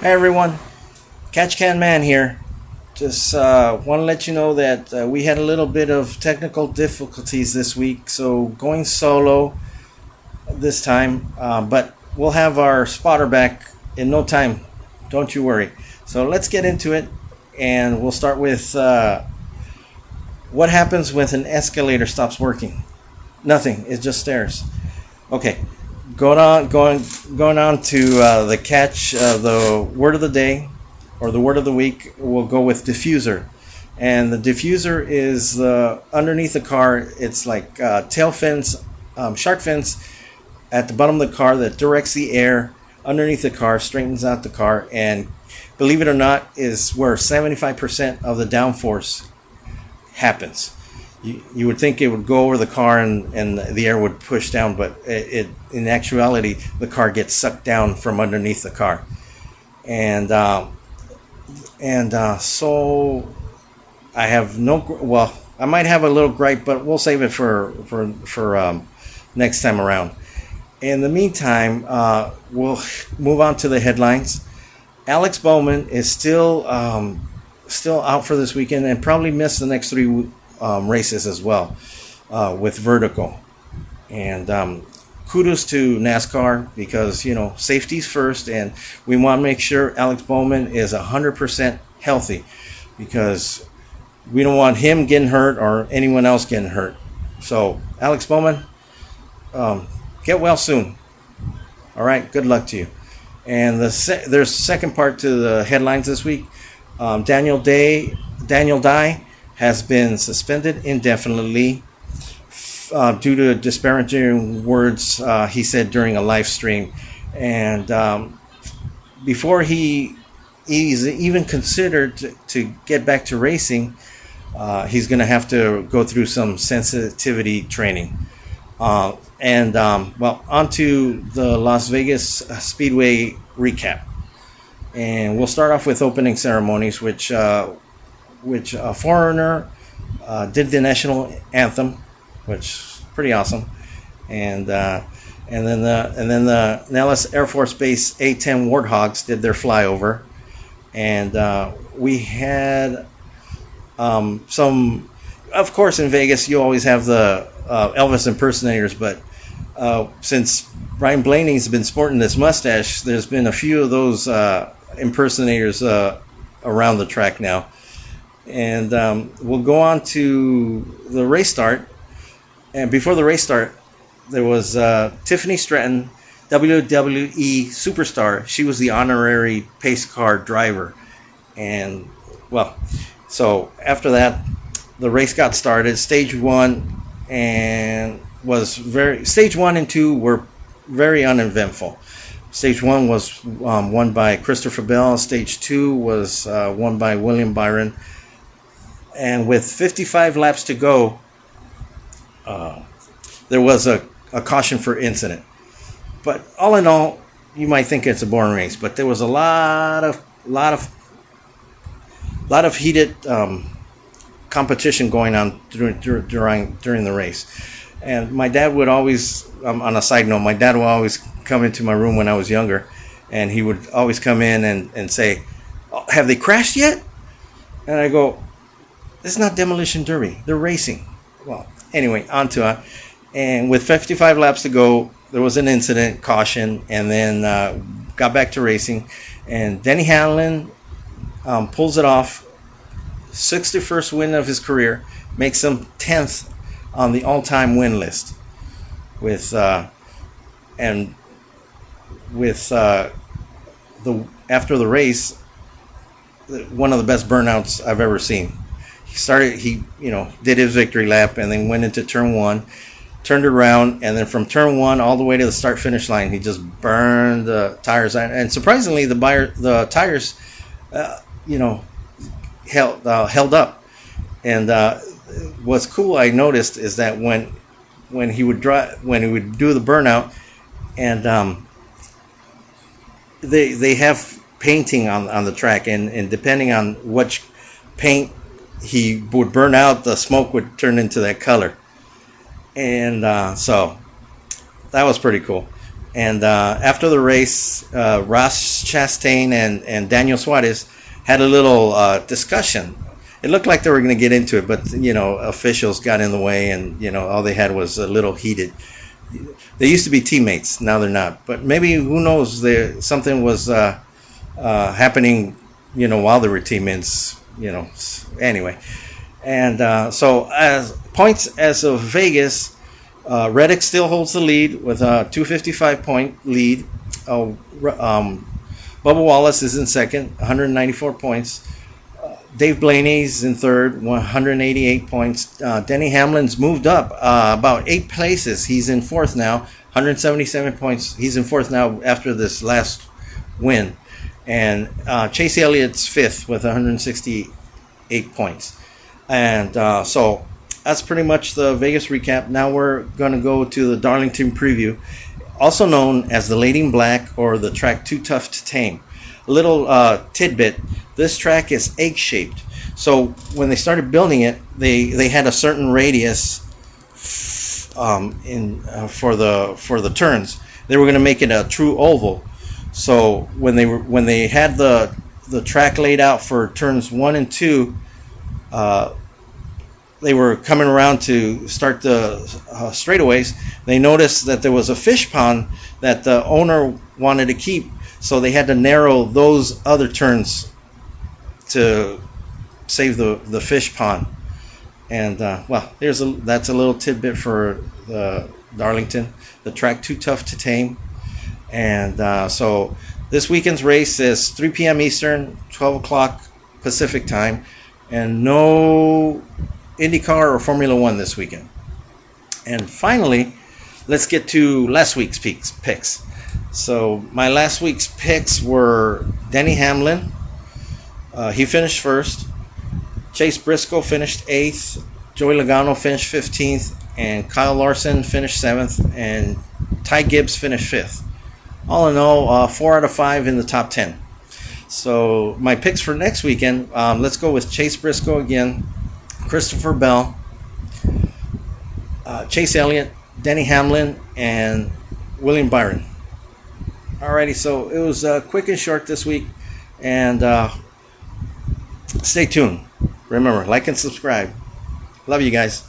Hey everyone, Catch Can Man here. Just want to let you know that we had a little bit of technical difficulties this week, so going solo this time, but we'll have our spotter back in no time. Don't you worry. So let's get into it, and we'll start with what happens when an escalator stops working. Nothing. It's just stairs. Okay, going on to the catch, the word of the day or the word of the week. We'll go with diffuser, and the diffuser is underneath the car. It's like tail fins, shark fins at the bottom of the car that directs the air underneath the car, straightens out the car, and believe it or not, is where 75% of the downforce happens. You would think it would go over the car and the air would push down, but in actuality the car gets sucked down from underneath the car, and so I have I might have a little gripe, but we'll save it for next time around. In the meantime, we'll move on to the headlines. Alex Bowman is still out for this weekend and probably miss the next three races as well with vertical. And kudos to NASCAR, because safety's first, and we want to make sure Alex Bowman is 100% healthy, because we don't want him getting hurt or anyone else getting hurt. So Alex Bowman, get well soon. All right, good luck to you. And there's a second part to the headlines this week. Daniel Dye has been suspended indefinitely due to disparaging words he said during a live stream. And before he's even considered to get back to racing, he's going to have to go through some sensitivity training. On to the Las Vegas Speedway recap. And we'll start off with opening ceremonies, which a foreigner did the national anthem, which is pretty awesome, and then the Nellis Air Force Base A-10 Warthogs did their flyover, and we had some. Of course, in Vegas, you always have the Elvis impersonators, but since Brian Blaney's been sporting this mustache, there's been a few of those impersonators around the track now. And we'll go on to the race start. And before the race start, there was Tiffany Stratton, WWE superstar. She was the honorary pace car driver. And, so after that, the race got started. Stage 1 and Stage 1 and 2 were very uneventful. Stage 1 was won by Christopher Bell. Stage 2 was won by William Byron. And with 55 laps to go, there was a caution for incident. But all in all, you might think it's a boring race, but there was a lot of heated competition going on during the race. And my dad would always, on a side note, my dad would always come into my room when I was younger, and he would always come in and say, "Oh, have they crashed yet?" And I go, "It's not Demolition Derby. They're racing." Well, anyway, on to it. And with 55 laps to go, there was an incident, caution, and then got back to racing. And Denny Hamlin pulls it off. 61st win of his career, makes him 10th on the all-time win list. After the race, one of the best burnouts I've ever seen. He did his victory lap and then went into turn 1, turned around, and then from turn 1 all the way to the start-finish line, he just burned the tires. And surprisingly, the tires, held up. And what's cool, I noticed, is that when he would do the burnout, and they have painting on the track, and depending on which paint he would burn out, the smoke would turn into that color. And so that was pretty cool. And after the race, Ross Chastain and Daniel Suarez had a little discussion. It looked like they were going to get into it, but officials got in the way, and all they had was a little heated. They used to be teammates, now they're not. But maybe, who knows? Something was happening, while they were teammates. Anyway, and so as points as of Vegas. Reddick still holds the lead with a 255 point lead. Bubba Wallace is in second, 194 points. Dave Blaney's in third, 188 points. Denny Hamlin's moved up about 8 places. He's in fourth now, 177 points. He's in fourth now after this last win. And Chase Elliott's fifth with 168 points. And so that's pretty much the Vegas recap. Now we're going to go to the Darlington preview, also known as the Lady in Black or the track Too Tough to Tame. A little tidbit, this track is egg-shaped. So when they started building it, they had a certain radius for the turns. They were going to make it a true oval. So when they had the track laid out for turns 1 and 2, they were coming around to start the straightaways. They noticed that there was a fish pond that the owner wanted to keep, so they had to narrow those other turns to save the fish pond. And that's a little tidbit for the Darlington, the track Too Tough to Tame. And so this weekend's race is 3 p.m. Eastern, 12 o'clock Pacific time, and no IndyCar or Formula One this weekend. And finally, let's get to last week's picks. So my last week's picks were Denny Hamlin. He finished first. Chase Briscoe finished 8th. Joey Logano finished 15th. And Kyle Larson finished 7th. And Ty Gibbs finished 5th. All in all, 4 out of 5 in the top 10. So my picks for next weekend, let's go with Chase Briscoe again, Christopher Bell, Chase Elliott, Denny Hamlin, and William Byron. Alrighty, so it was quick and short this week, and stay tuned. Remember, like and subscribe. Love you guys.